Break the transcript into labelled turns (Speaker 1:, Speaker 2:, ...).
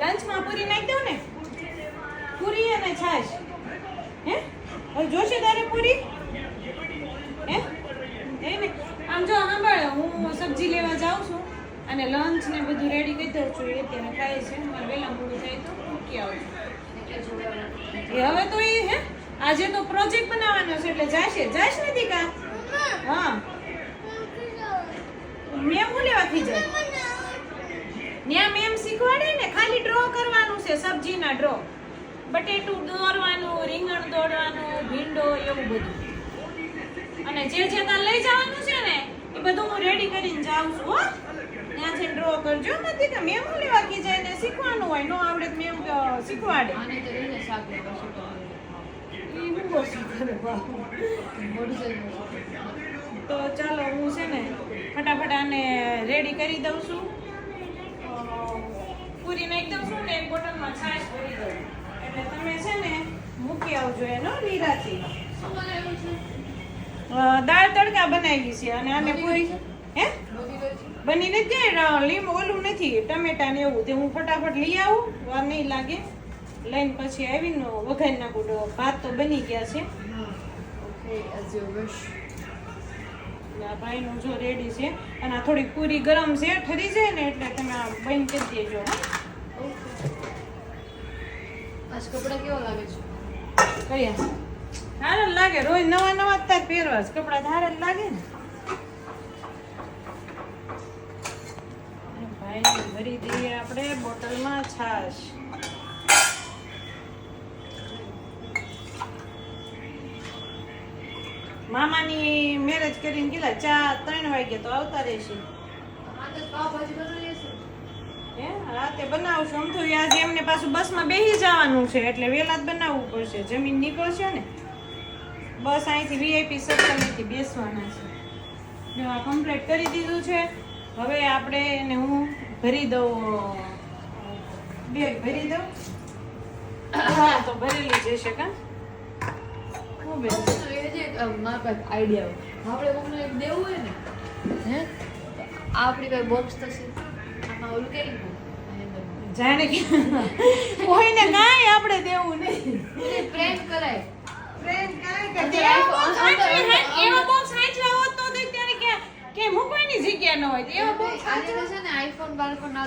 Speaker 1: લંચમાં પૂરી નાખી દઉં ને, પૂરી અને છાશ. હે હવે જોશે તારે પૂરી? હે ને આમ જો સાંભળ, હું સબ્જી લેવા જાઉં છું અને લંચ ને બધું રેડી કરી દઉં છું. એ અત્યારે ખાય છે, મારે વહેલા મોડું થાય તો મૂકી આવું છું. એ હવે તો એ હે આજે તો પ્રોજેક્ટ બનાવવાનો છે એટલે જાશ નથી કા? હા મેમ હું લેવાથી જાય ત્યાં મેમ શીખવાડે ને, ખાલી ડ્રો કરવાનું છે, સબ્જીના ડ્રો, બટેટું દોરવાનું, રીંગણ દોરવાનું, ભીંડો, એવું બધું. અને જે તાર લઈ જવાનું છે ને એ બધું હું રેડી કરીને જાઉં છું. હો ત્યાંથી ડ્રો કરજો. નથી કે મેમ હું લેવા કી જાય ને શીખવાનું હોય, નો આવડે તો મેમ શીખવાડે. તો ચાલો હું છે ને ફટાફટ આને રેડી કરી દઉં છું. પૂરી નાખી દઉં છું ને એક બોટલમાં છાશ ભરી દઉં એટલે તમે છે ને મૂકી આવજો એનો લીરાથી. દાળ તડકા બનાવી છે અને આને પૂરી હે બની નથી લીંબ ઓલું નથી ટમેટા ને એવું, તે હું ફટાફટ લઈ આવું, વાર નહીં લાગે. લઈને પછી આવીને વઘારી નાખું. ભાત તો બની ગયા છે. ભાઈનું જો રેડી છે અને આ થોડી પૂરી ગરમ છે, ઠરી જાય ને એટલે તમે આ બંધ કરી દેજો.
Speaker 2: આજ કપડા કેવા લાગે છે?
Speaker 1: કયા સારા લાગે? રોજ નવા નવા તાર પહેરવા જ કપડા સારા જ લાગે ને. ભાઈ ભરી દઈએ આપણે બોટલમાં છાશ. મામાની મેરેજ કરીને કેટલા 3 વાગે તો આવતા રહેશે. રાતે બનાવશું. આમ તો આજે એમને પાછું બસમાં બેસી જવાનું છે એટલે વહેલા જ બનાવવું પડશે. જમીન નીકળશે ને, બસ અહીંથી વીઆઈપી સર્કલથી બેસવાના છે. આ કમ્પ્લીટ કરી દીધું છે. હવે આપણે એને હું ભરી દઉં, બેગ ભરી દઉં. હા તો ભરેલી જશે કા? હું બેન
Speaker 2: મારા પાસે આઈડિયા આપણે કોઈને એક દેવું હોય ને, હે આપણી પાસે બોક્સ થશે, આમાં ઓલું કે
Speaker 1: જાણે કે કોઈને કાંઈ આપણે દેવું નહીં,
Speaker 2: પ્રેમ કરાય.
Speaker 1: પ્રેમ કાંઈ એવો બોક્સ સાચવા હોત તો ત્યારે કે મૂકવાની જગ્યા ન હોય એવો બોક્સ
Speaker 2: આને છે ને આઈફોન બાળકો ના